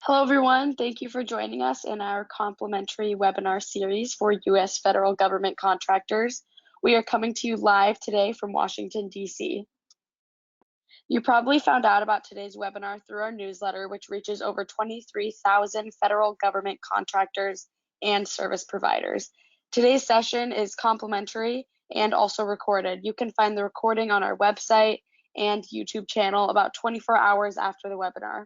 Hello, everyone. Thank you for joining us in our complimentary webinar series for U.S. federal government contractors. We are coming to you live today from Washington, D.C. You probably found out about today's webinar through our newsletter, which reaches over 23,000 federal government contractors and service providers. Today's session is complimentary and also recorded. You can find the recording on our website and YouTube channel about 24 hours after the webinar.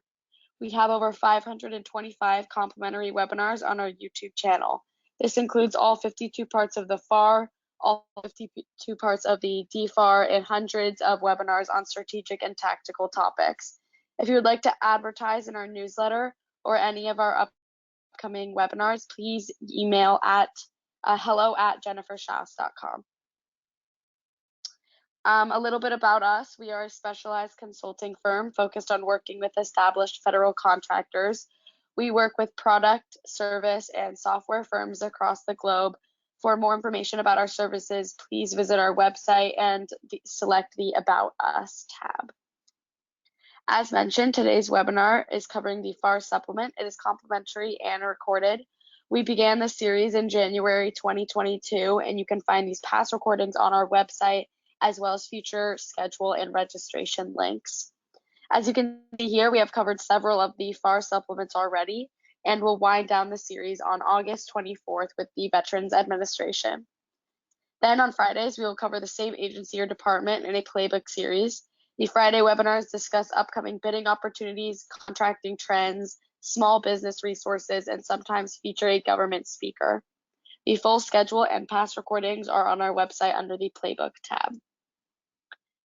We have over 525 complimentary webinars on our YouTube channel. This includes all 52 parts of the FAR, all 52 parts of the DFAR, and hundreds of webinars on strategic and tactical topics. If you would like to advertise in our newsletter or any of our upcoming webinars, please email at hello@jenniferschaus.com. A little bit about us. We are a specialized consulting firm focused on working with established federal contractors. We work with product, service, and software firms across the globe. For more information about our services, please visit our website and select the About Us tab. As mentioned, today's webinar is covering the FAR supplement. It is complimentary and recorded. We began this series in January 2022, and you can find these past recordings on our website, as well as future schedule and registration links. As you can see here, we have covered several of the FAR supplements already, and we'll wind down the series on August 24th with the Veterans Administration. Then on Fridays, we will cover the same agency or department in a Playbook series. The Friday webinars discuss upcoming bidding opportunities, contracting trends, small business resources, and sometimes feature a government speaker. The full schedule and past recordings are on our website under the Playbook tab.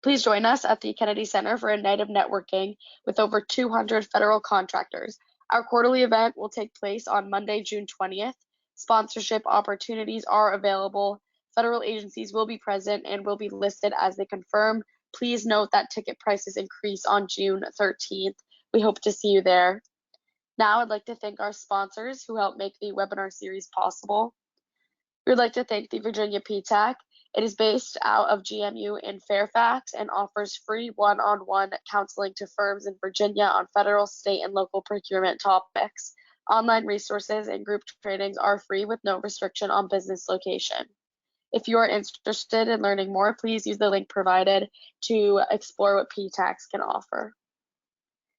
Please join us at the Kennedy Center for a night of networking with over 200 federal contractors. Our quarterly event will take place on Monday, June 20th. Sponsorship opportunities are available. Federal agencies will be present and will be listed as they confirm. Please note that ticket prices increase on June 13th. We hope to see you there. Now I'd like to thank our sponsors who helped make the webinar series possible. We would like to thank the Virginia PTAC. It is based out of GMU in Fairfax and offers free one-on-one counseling to firms in Virginia on federal, state, and local procurement topics. Online resources and group trainings are free with no restriction on business location. If you are interested in learning more, please use the link provided to explore what PTACs can offer.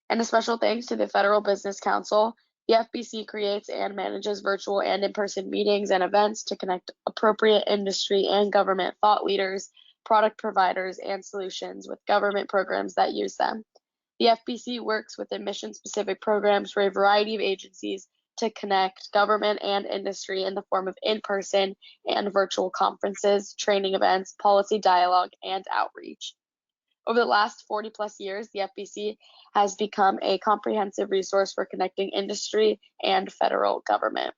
And a special thanks to the Federal Business Council. The FBC creates and manages virtual and in-person meetings and events to connect appropriate industry and government thought leaders, product providers, and solutions with government programs that use them. The FBC works within mission-specific programs for a variety of agencies to connect government and industry in the form of in-person and virtual conferences, training events, policy dialogue, and outreach. Over the last 40+ years, the FBC has become a comprehensive resource for connecting industry and federal government.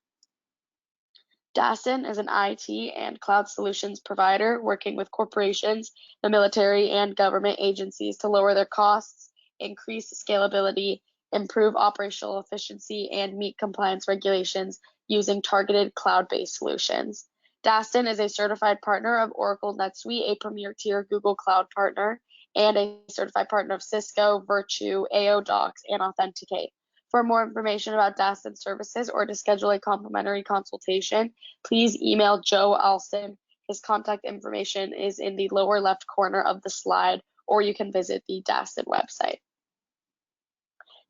DASN is an IT and cloud solutions provider working with corporations, the military, and government agencies to lower their costs, increase scalability, improve operational efficiency, and meet compliance regulations using targeted cloud-based solutions. DASN is a certified partner of Oracle NetSuite, a premier tier Google Cloud partner, and a certified partner of Cisco, Virtue, AODocs, and Authenticate. For more information about DASN services or to schedule a complimentary consultation, please email Joe Alston. His contact information is in the lower left corner of the slide, or you can visit the DASN website.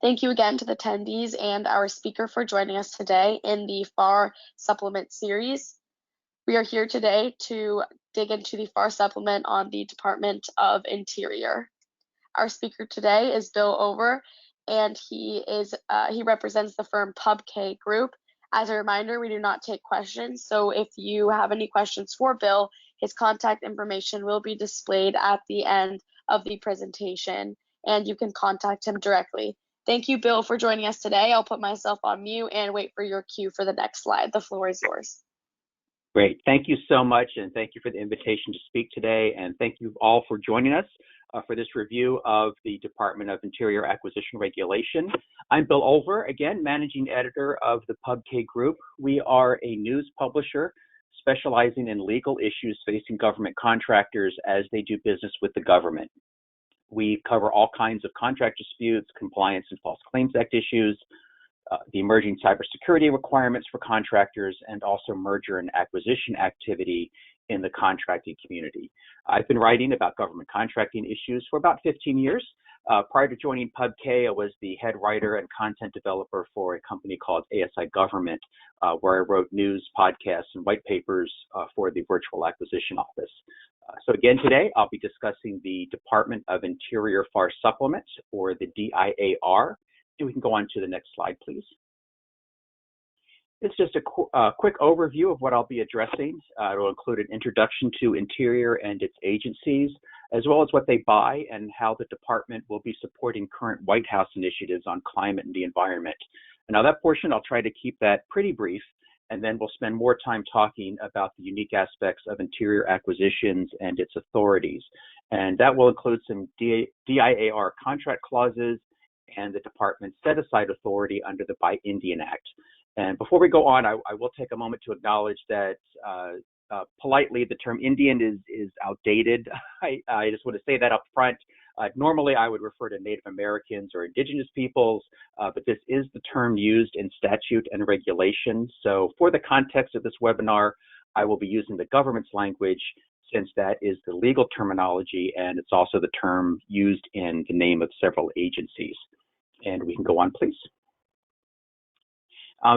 Thank you again to the attendees and our speaker for joining us today in the FAR Supplement series. We are here today to dig into the FAR supplement on the Department of Interior. Our speaker today is Bill Over, and he represents the firm PubK Group. As a reminder, we do not take questions, so if you have any questions for Bill, his contact information will be displayed at the end of the presentation, and you can contact him directly. Thank you, Bill, for joining us today. I'll put myself on mute and wait for your cue for the next slide. The floor is yours. Great. Thank you so much, and thank you for the invitation to speak today, and thank you all for joining us for this review of the Department of Interior Acquisition Regulation. I'm Bill Over, again, Managing Editor of the PubK Group. We are a news publisher specializing in legal issues facing government contractors as they do business with the government. We cover all kinds of contract disputes, compliance and False Claims Act issues, the emerging cybersecurity requirements for contractors, and also merger and acquisition activity in the contracting community. I've been writing about government contracting issues for about 15 years. Prior to joining PubK, I was the head writer and content developer for a company called ASI Government, where I wrote news, podcasts, and white papers for the Virtual Acquisition Office. So again, today I'll be discussing the Department of Interior FAR Supplement, or the DIAR. And we can go on to the next slide, please. It's just a quick overview of what I'll be addressing. It will include an introduction to Interior and its agencies, as well as what they buy and how the department will be supporting current White House initiatives on climate and the environment. And now that portion, I'll try to keep that pretty brief, and then we'll spend more time talking about the unique aspects of Interior acquisitions and its authorities. And that will include some DIAR contract clauses and the department's set-aside authority under the BIOEN Act. And before we go on, I will take a moment to acknowledge that politely, the term Indian is outdated. I just want to say that up front. Normally, I would refer to Native Americans or indigenous peoples, but this is the term used in statute and regulation. So for the context of this webinar, I will be using the government's language, since that is the legal terminology, and it's also the term used in the name of several agencies. And we can go on, please.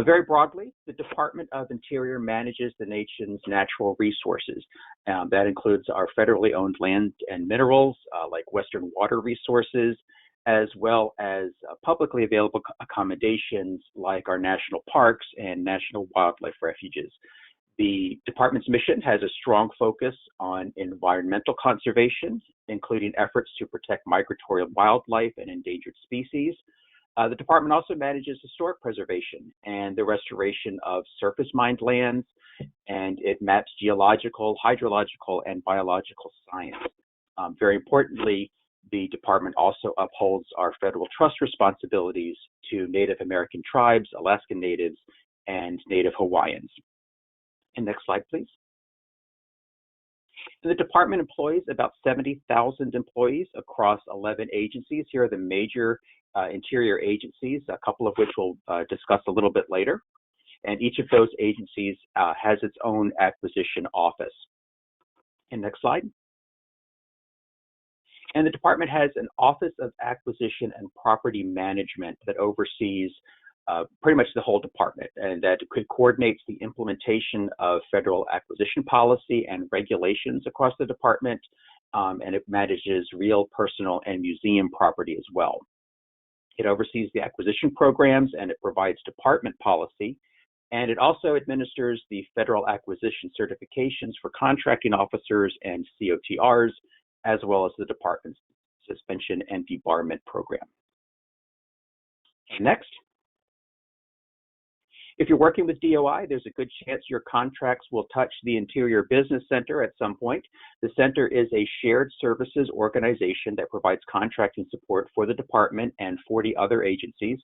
Very broadly, the Department of Interior manages the nation's natural resources. That includes our federally owned land and minerals, like Western water resources, as well as publicly available accommodations like our national parks and national wildlife refuges. The department's mission has a strong focus on environmental conservation, including efforts to protect migratory wildlife and endangered species. The department also manages historic preservation and the restoration of surface mined lands, and it maps geological, hydrological, and biological science. Very importantly, the department also upholds our federal trust responsibilities to Native American tribes, Alaskan Natives, and Native Hawaiians. And next slide, please. The department employs about 70,000 employees across 11 agencies. Here are the major Interior agencies, a couple of which we'll discuss a little bit later. And each of those agencies has its own acquisition office. And next slide. And the department has an Office of Acquisition and Property Management that oversees pretty much the whole department, and that coordinates the implementation of federal acquisition policy and regulations across the department, and it manages real, personal, and museum property as well. It oversees the acquisition programs, and it provides department policy, and it also administers the federal acquisition certifications for contracting officers and COTRs, as well as the department's suspension and debarment program. Next. If you're working with DOI, there's a good chance your contracts will touch the Interior Business Center at some point. The center is a shared services organization that provides contracting support for the department and 40 other agencies.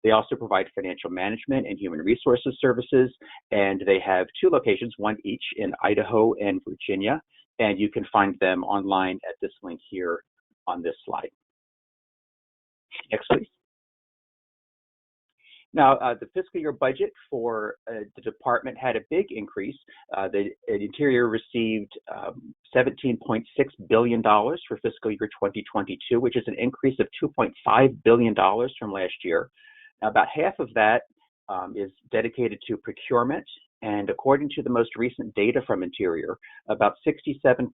They also provide financial management and human resources services, and they have 2 locations, one each in Idaho and Virginia, and you can find them online at this link here on this slide. Next, please. Now, the fiscal year budget for the department had a big increase. The Interior received $17.6 billion for fiscal year 2022, which is an increase of $2.5 billion from last year. Now, about half of that is dedicated to procurement, and according to the most recent data from Interior, about 67%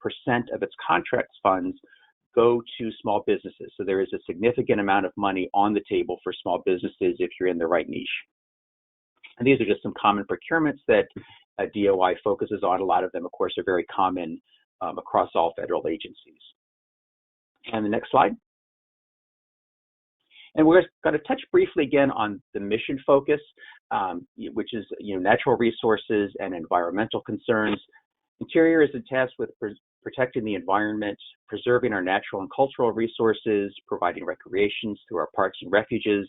of its contracts funds go to small businesses. So there is a significant amount of money on the table for small businesses if you're in the right niche. And these are just some common procurements that DOI focuses on. A lot of them, of course, are very common across all federal agencies. And the next slide. And we're going to touch briefly again on the mission focus, which is natural resources and environmental concerns. Interior is tasked with protecting the environment, preserving our natural and cultural resources, providing recreations through our parks and refuges,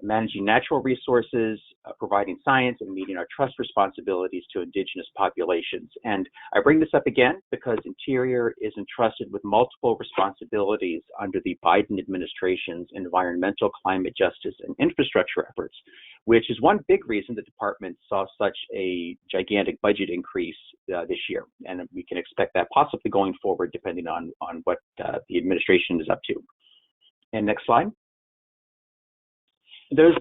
managing natural resources, providing science, and meeting our trust responsibilities to indigenous populations. And I bring this up again because Interior is entrusted with multiple responsibilities under the Biden administration's environmental, climate justice, and infrastructure efforts, which is one big reason the department saw such a gigantic budget increase this year. And we can expect that possibly going forward depending on what the administration is up to. And next slide.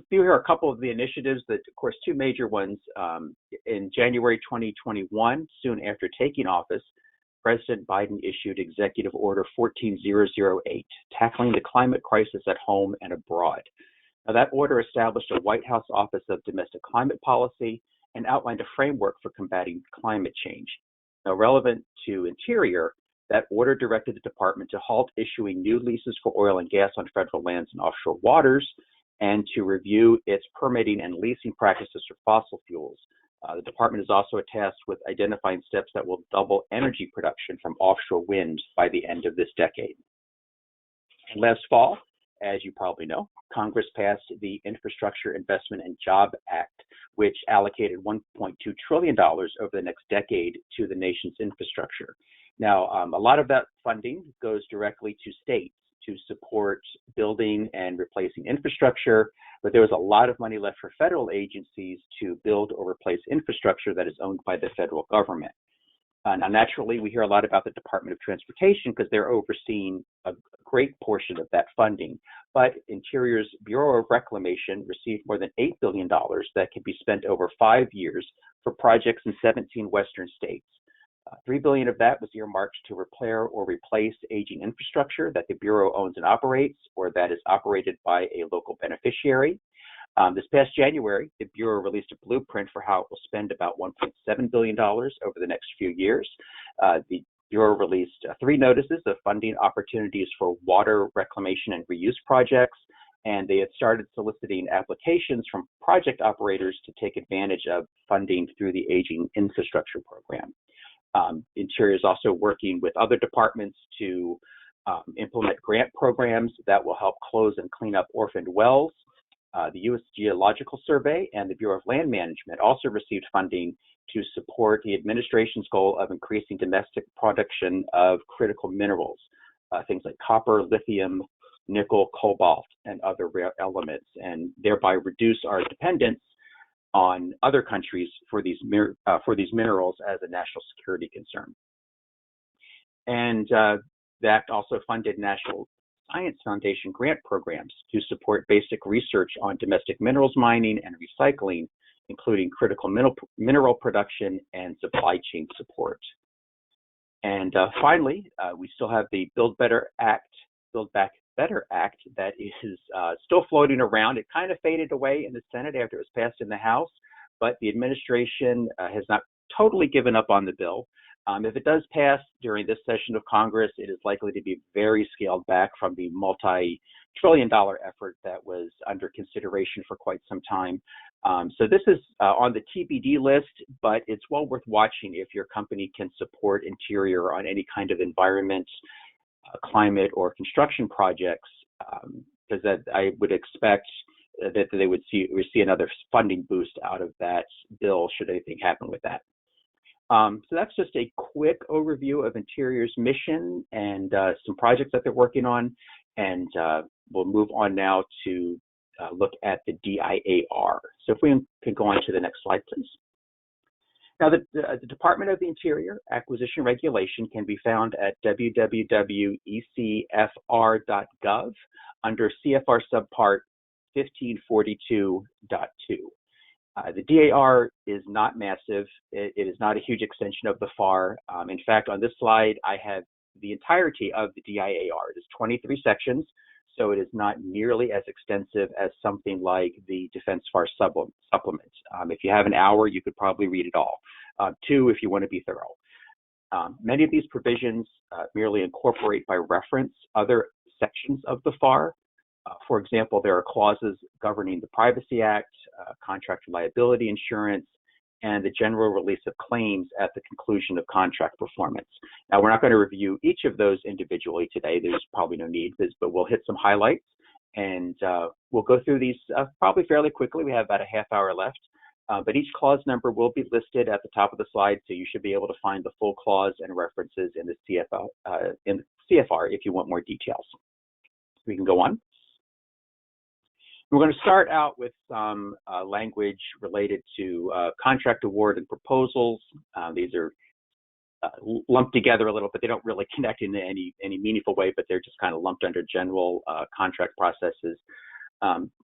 Here are a couple of the initiatives that, of course, two major ones. In January 2021, soon after taking office, President Biden issued Executive Order 14008, tackling the climate crisis at home and abroad. Now, that order established a White House Office of Domestic Climate Policy and outlined a framework for combating climate change. Now, relevant to Interior, that order directed the department to halt issuing new leases for oil and gas on federal lands and offshore waters, and to review its permitting and leasing practices for fossil fuels. The department is also tasked with identifying steps that will double energy production from offshore wind by the end of this decade. And last fall, as you probably know, Congress passed the Infrastructure Investment and Job Act, which allocated $1.2 trillion over the next decade to the nation's infrastructure. Now, a lot of that funding goes directly to states to support building and replacing infrastructure, but there was a lot of money left for federal agencies to build or replace infrastructure that is owned by the federal government. Now, naturally, we hear a lot about the Department of Transportation because they're overseeing a great portion of that funding, but Interior's Bureau of Reclamation received more than $8 billion that can be spent over 5 years for projects in 17 Western states. $3 billion of that was earmarked to repair or replace aging infrastructure that the Bureau owns and operates, or that is operated by a local beneficiary. This past January, the Bureau released a blueprint for how it will spend about $1.7 billion over the next few years. The Bureau released 3 notices of funding opportunities for water reclamation and reuse projects, and they had started soliciting applications from project operators to take advantage of funding through the Aging Infrastructure Program. Interior is also working with other departments to implement grant programs that will help close and clean up orphaned wells. The U.S. Geological Survey and the Bureau of Land Management also received funding to support the administration's goal of increasing domestic production of critical minerals, things like copper, lithium, nickel, cobalt, and other rare elements, and thereby reduce our dependence on other countries for these minerals as a national security concern. And that also funded National Science Foundation grant programs to support basic research on domestic minerals mining and recycling, including critical mineral production and supply chain support. And finally, we still have the Build Back Better Act that is still floating around. It kind of faded away in the Senate after it was passed in the House, but the administration has not totally given up on the bill. If it does pass during this session of Congress, it is likely to be very scaled back from the multi-trillion-dollar effort that was under consideration for quite some time. So this is on the TBD list, but it's well worth watching if your company can support Interior on any kind of environment, climate, or construction projects, because I would expect that they would see another funding boost out of that bill should anything happen with that. So that's just a quick overview of Interior's mission and some projects that they're working on, and we'll move on now to look at the DIAR. So if we can go on to the next slide, please. Now, the Department of the Interior Acquisition Regulation can be found at www.ecfr.gov under CFR subpart 1542.2. The DAR is not massive. It is not a huge extension of the FAR. In fact, on this slide, I have the entirety of the DIAR. It is 23 sections, so it is not nearly as extensive as something like the Defense FAR supplement. If you have an hour, you could probably read it all. 2 if you want to be thorough. Many of these provisions merely incorporate by reference other sections of the FAR. For example, there are clauses governing the Privacy Act, contractor liability insurance, and the general release of claims at the conclusion of contract performance. Now, we're not going to review each of those individually today. There's probably no need, but we'll hit some highlights, And we'll go through these probably fairly quickly. We have about a half hour left. But each clause number will be listed at the top of the slide, so you should be able to find the full clause and references in the CFR if you want more details. We can go on. We're going to start out with some language related to contract award and proposals. These are lumped together a little bit. They don't really connect in any meaningful way, but they're just kind of lumped under general contract processes.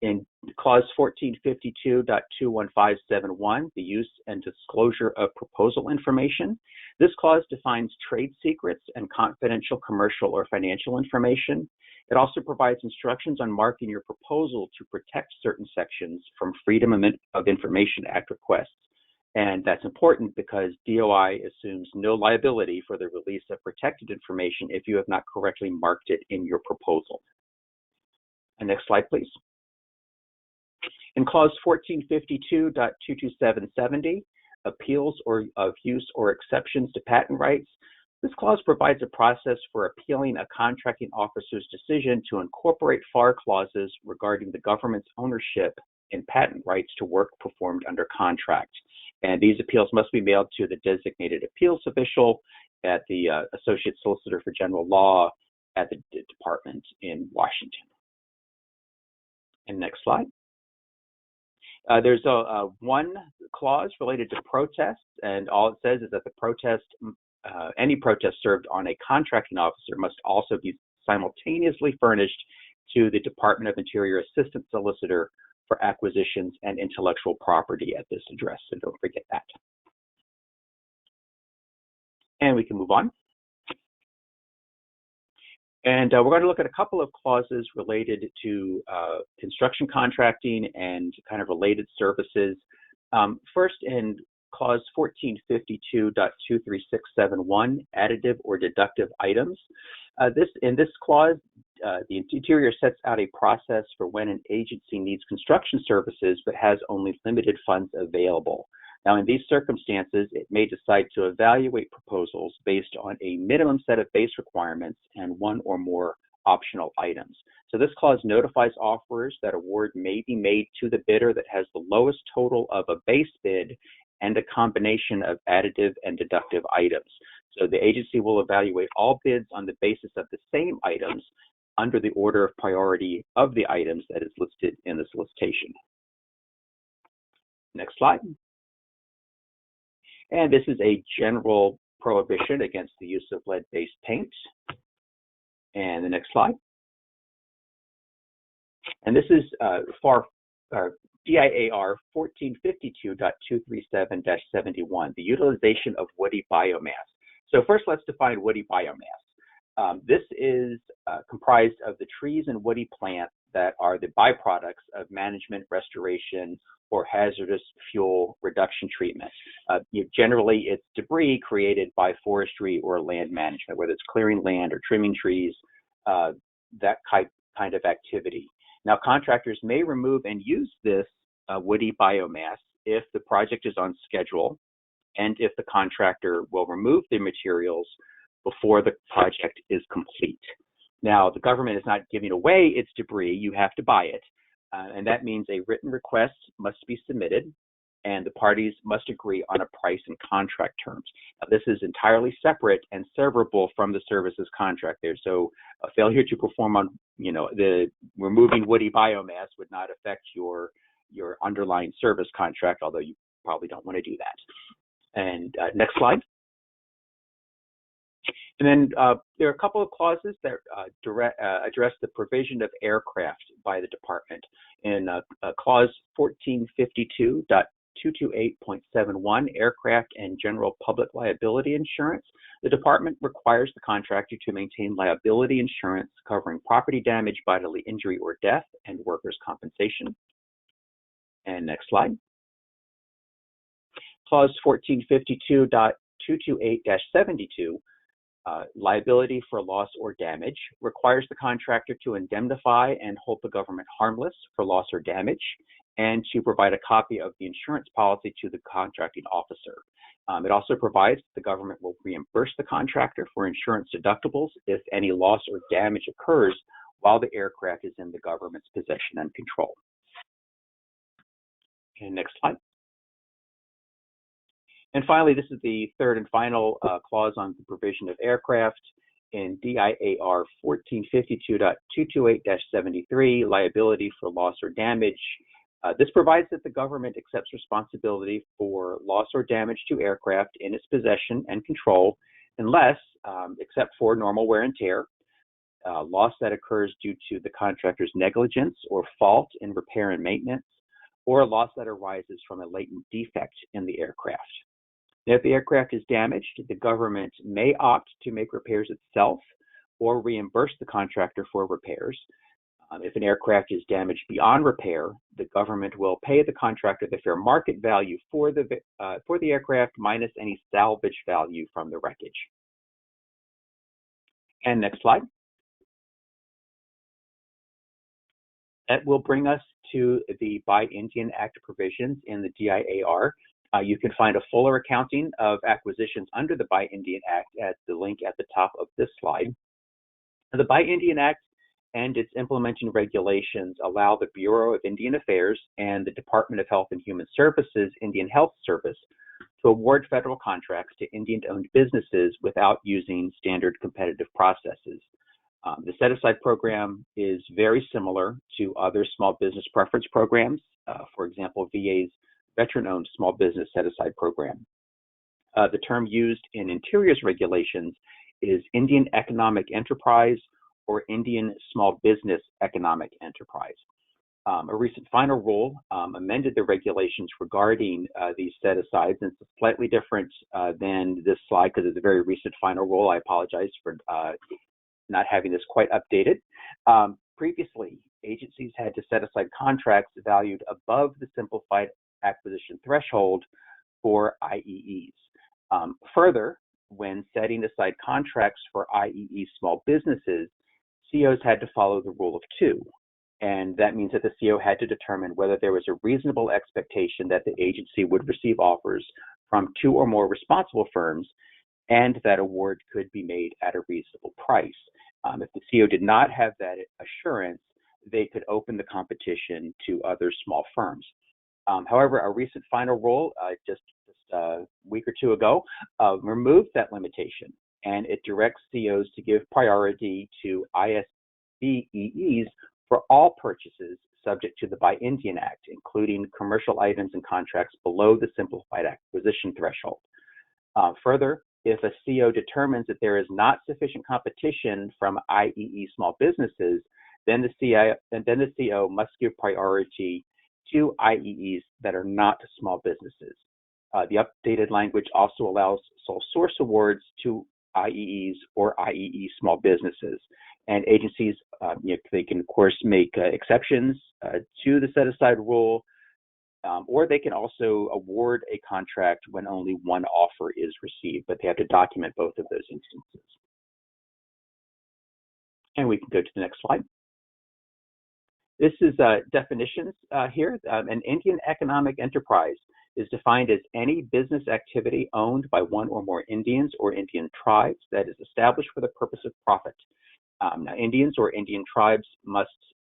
In clause 1452.21571, the use and disclosure of proposal information. This clause defines trade secrets and confidential commercial or financial information. It also provides instructions on marking your proposal to protect certain sections from Freedom of Information Act requests. And that's important because DOI assumes no liability for the release of protected information if you have not correctly marked it in your proposal. And next slide, please. In clause 1452.22770, appeals of use or exceptions to patent rights, this clause provides a process for appealing a contracting officer's decision to incorporate FAR clauses regarding the government's ownership in patent rights to work performed under contract. And these appeals must be mailed to the designated appeals official at the Associate Solicitor for General Law at the department in Washington. And next slide. There's one clause related to protests, and all it says is that the protest, any protest served on a contracting officer must also be simultaneously furnished to the Department of Interior Assistant Solicitor for Acquisitions and Intellectual Property at this address, so don't forget that. And we can move on. And we're going to look at a couple of clauses related to construction contracting and kind of related services. First, in clause 1452.23671, additive or deductive items. In this clause, the Interior sets out a process for when an agency needs construction services but has only limited funds available. Now, in these circumstances, it may decide to evaluate proposals based on a minimum set of base requirements and one or more optional items. So this clause notifies offerers that award may be made to the bidder that has the lowest total of a base bid and a combination of additive and deductive items. So the agency will evaluate all bids on the basis of the same items under the order of priority of the items that is listed in the solicitation. Next slide. And this is a general prohibition against the use of lead-based paint. And the next slide. And this is DIAR 1452.237-71, the utilization of woody biomass. So first, let's define woody biomass. This is comprised of the trees and woody plants that are the byproducts of management, restoration, or hazardous fuel reduction treatment. Generally, it's debris created by forestry or land management, whether it's clearing land or trimming trees, that kind of activity. Now, contractors may remove and use this woody biomass if the project is on schedule and if the contractor will remove the materials before the project is complete. Now, the government is not giving away its debris. You have to buy it. And that means a written request must be submitted and the parties must agree on a price and contract terms. Now, this is entirely separate and severable from the services contract there. So a failure to perform on, the removing woody biomass would not affect your underlying service contract, although you probably don't want to do that. And next slide. And then there are a couple of clauses that address the provision of aircraft by the department. In clause 1452.228.71, aircraft and general public liability insurance, the department requires the contractor to maintain liability insurance covering property damage, bodily injury or death, and workers' compensation. And next slide. Clause 1452.228-72, liability for loss or damage, requires the contractor to indemnify and hold the government harmless for loss or damage, and to provide a copy of the insurance policy to the contracting officer. It also provides the government will reimburse the contractor for insurance deductibles if any loss or damage occurs while the aircraft is in the government's possession and control. And next slide. And finally, this is the third and final clause on the provision of aircraft in DIAR 1452.228-73, liability for loss or damage. This provides that the government accepts responsibility for loss or damage to aircraft in its possession and control unless, except for normal wear and tear, loss that occurs due to the contractor's negligence or fault in repair and maintenance, or a loss that arises from a latent defect in the aircraft. Now, if the aircraft is damaged, the government may opt to make repairs itself or reimburse the contractor for repairs. If an aircraft is damaged beyond repair, the government will pay the contractor the fair market value for the aircraft minus any salvage value from the wreckage. And next slide. That will bring us to the BIOEN Act provisions in the DIAR. You can find a fuller accounting of acquisitions under the BIOEN Act at the link at the top of this slide. The BIOEN Act and its implementing regulations allow the Bureau of Indian Affairs and the Department of Health and Human Services Indian Health Service to award federal contracts to Indian-owned businesses without using standard competitive processes. The set-aside program is very similar to other small business preference programs, for example, VA's veteran-owned small business set-aside program. The term used in Interior's regulations is Indian Economic Enterprise or Indian Small Business Economic Enterprise. A recent final rule amended the regulations regarding these set-asides, and it's slightly different than this slide because it's a very recent final rule. I apologize for not having this quite updated. Previously, agencies had to set aside contracts valued above the simplified acquisition threshold for IEEs. Further, when setting aside contracts for IEE small businesses, COs had to follow the rule of two. And that means that the CO had to determine whether there was a reasonable expectation that the agency would receive offers from two or more responsible firms and that award could be made at a reasonable price. If the CO did not have that assurance, they could open the competition to other small firms. However, a recent final rule just a week or two ago removed that limitation, and it directs COs to give priority to ISBEEs for all purchases subject to the BIOEN Act, including commercial items and contracts below the simplified acquisition threshold. Further, if a CO determines that there is not sufficient competition from IEE small businesses, then the CO must give priority to IEEs that are not small businesses. The updated language also allows sole source awards to IEEs or IEE small businesses. And agencies, they can, of course, make exceptions to the set-aside rule, or they can also award a contract when only one offer is received, but they have to document both of those instances. And we can go to the next slide. This is definitions here. An Indian economic enterprise is defined as any business activity owned by one or more Indians or Indian tribes that is established for the purpose of profit. Now, Indians or Indian tribes must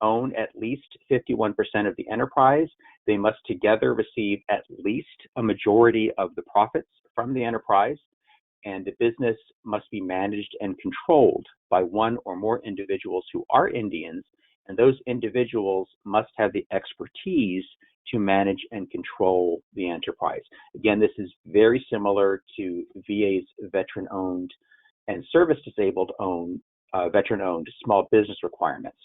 own at least 51% of the enterprise. They must together receive at least a majority of the profits from the enterprise, and the business must be managed and controlled by one or more individuals who are Indians, and those individuals must have the expertise to manage and control the enterprise. Again, this is very similar to VA's veteran-owned and service-disabled veteran-owned small business requirements.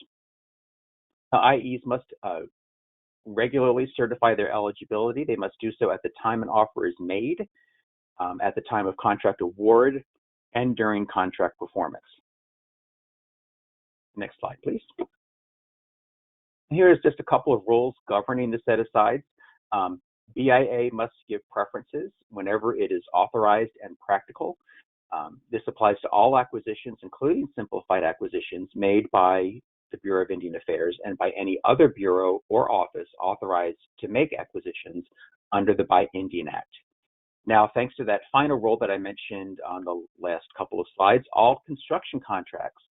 IEs must regularly certify their eligibility. They must do so at the time an offer is made, at the time of contract award, and during contract performance. Next slide, please. Here is just a couple of rules governing the set-asides. BIA must give preferences whenever it is authorized and practical. This applies to all acquisitions, including simplified acquisitions made by the Bureau of Indian Affairs and by any other bureau or office authorized to make acquisitions under the BIOEN Act. Now, thanks to that final rule that I mentioned on the last couple of slides, all construction contracts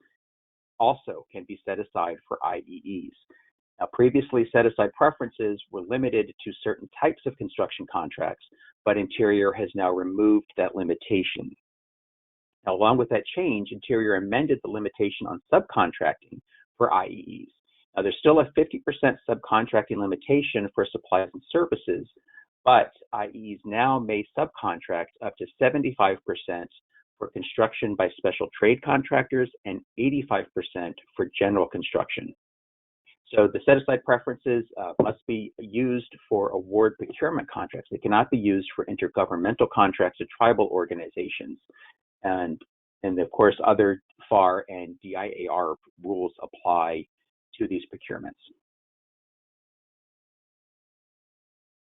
also can be set aside for IEEs. Now, previously set-aside preferences were limited to certain types of construction contracts, but Interior has now removed that limitation. Now, along with that change, Interior amended the limitation on subcontracting for IEEs. Now, there's still a 50% subcontracting limitation for supplies and services, but IEEs now may subcontract up to 75% for construction by special trade contractors and 85% for general construction. So the set-aside preferences must be used for award procurement contracts. They cannot be used for intergovernmental contracts or tribal organizations. And of course, other FAR and DIAR rules apply to these procurements.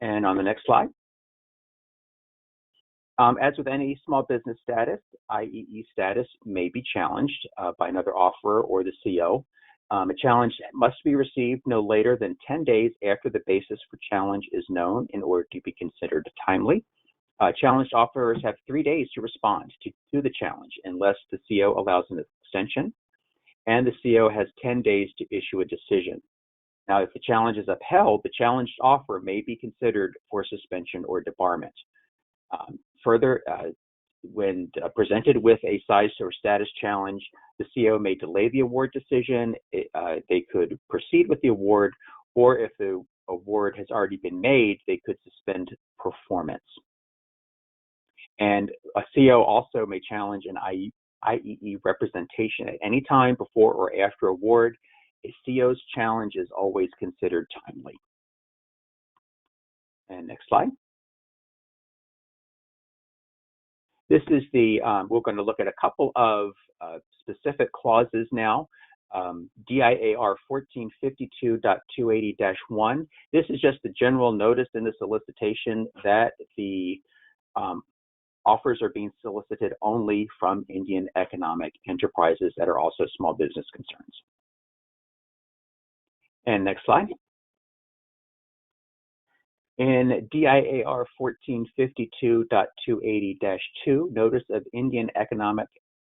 And on the next slide. As with any small business status, IEE status may be challenged by another offeror or the CO. A challenge must be received no later than 10 days after the basis for challenge is known in order to be considered timely. Challenged offerors have 3 days to respond to the challenge unless the CO allows an extension, and the CO has 10 days to issue a decision. Now, if the challenge is upheld, the challenged offer may be considered for suspension or debarment. Further, when presented with a size or status challenge, the CO may delay the award decision. They could proceed with the award, or if the award has already been made, they could suspend performance. And a CO also may challenge an IEE representation at any time before or after award. A CO's challenge is always considered timely. And next slide. This is the, we're going to look at a couple of specific clauses now. DIAR 1452.280-1. This is just the general notice in the solicitation that the offers are being solicited only from Indian economic enterprises that are also small business concerns. And next slide. In DIAR 1452.280-2, Notice of Indian Economic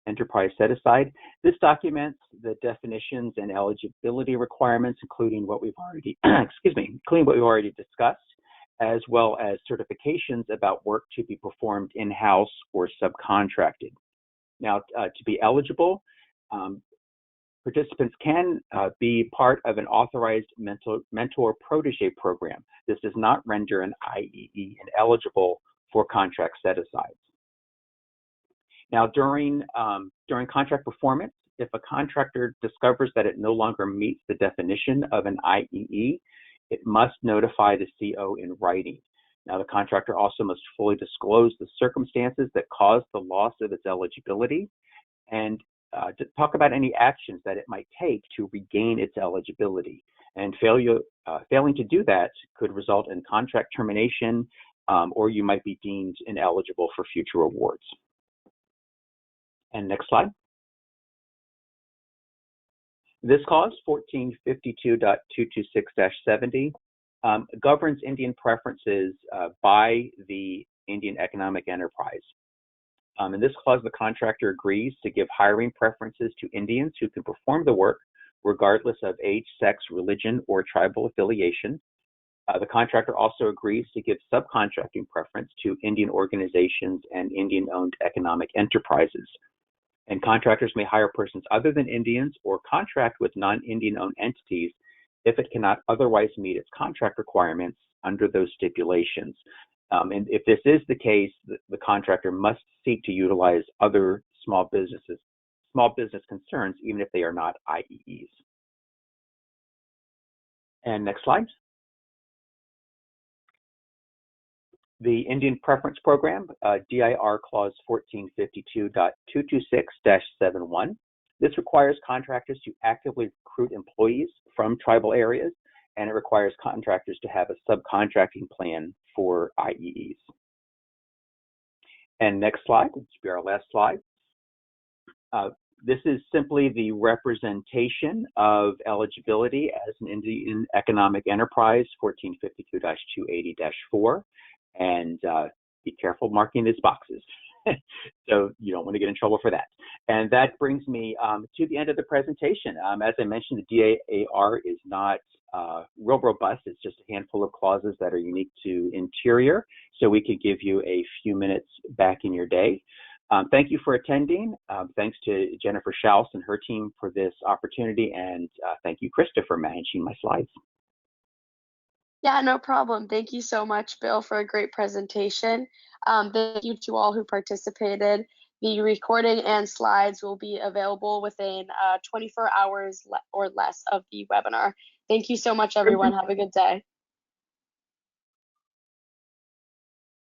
Enterprise Set-Aside, this documents the definitions and eligibility requirements, including what we've already, including what we've already discussed, as well as certifications about work to be performed in-house or subcontracted. Now, to be eligible, participants can be part of an authorized mentor-protege program. This does not render an IEE ineligible for contract set-asides. Now, during contract performance, if a contractor discovers that it no longer meets the definition of an IEE, it must notify the CO in writing. Now, the contractor also must fully disclose the circumstances that caused the loss of its eligibility and to talk about any actions that it might take to regain its eligibility. And failing to do that could result in contract termination, or you might be deemed ineligible for future awards. And next slide. This clause, 1452.226-70, governs Indian preferences by the Indian economic enterprise. In this clause, the contractor agrees to give hiring preferences to Indians who can perform the work regardless of age, sex, religion, or tribal affiliation. The contractor also agrees to give subcontracting preference to Indian organizations and Indian-owned economic enterprises. And contractors may hire persons other than Indians or contract with non-Indian-owned entities if it cannot otherwise meet its contract requirements under those stipulations. And if this is the case, the contractor must seek to utilize other small business concerns, even if they are not IEEs. And next slide. The Indian Preference Program, DIR Clause 1452.226-71. This requires contractors to actively recruit employees from tribal areas, and it requires contractors to have a subcontracting plan for IEEs. And next slide, which will be our last slide. This is simply the representation of eligibility as an Indian economic enterprise, 1452-280-4. And be careful marking these boxes. So you don't want to get in trouble for that. And that brings me to the end of the presentation. As I mentioned, the DAR is not real robust. It's just a handful of clauses that are unique to Interior. So we could give you a few minutes back in your day. Thank you for attending. Thanks to Jennifer Schaus and her team for this opportunity. And thank you, Krista, for managing my slides. Yeah, no problem. Thank you so much, Bill, for a great presentation. Thank you to all who participated. The recording and slides will be available within 24 hours or less of the webinar. Thank you so much, everyone. Have a good day.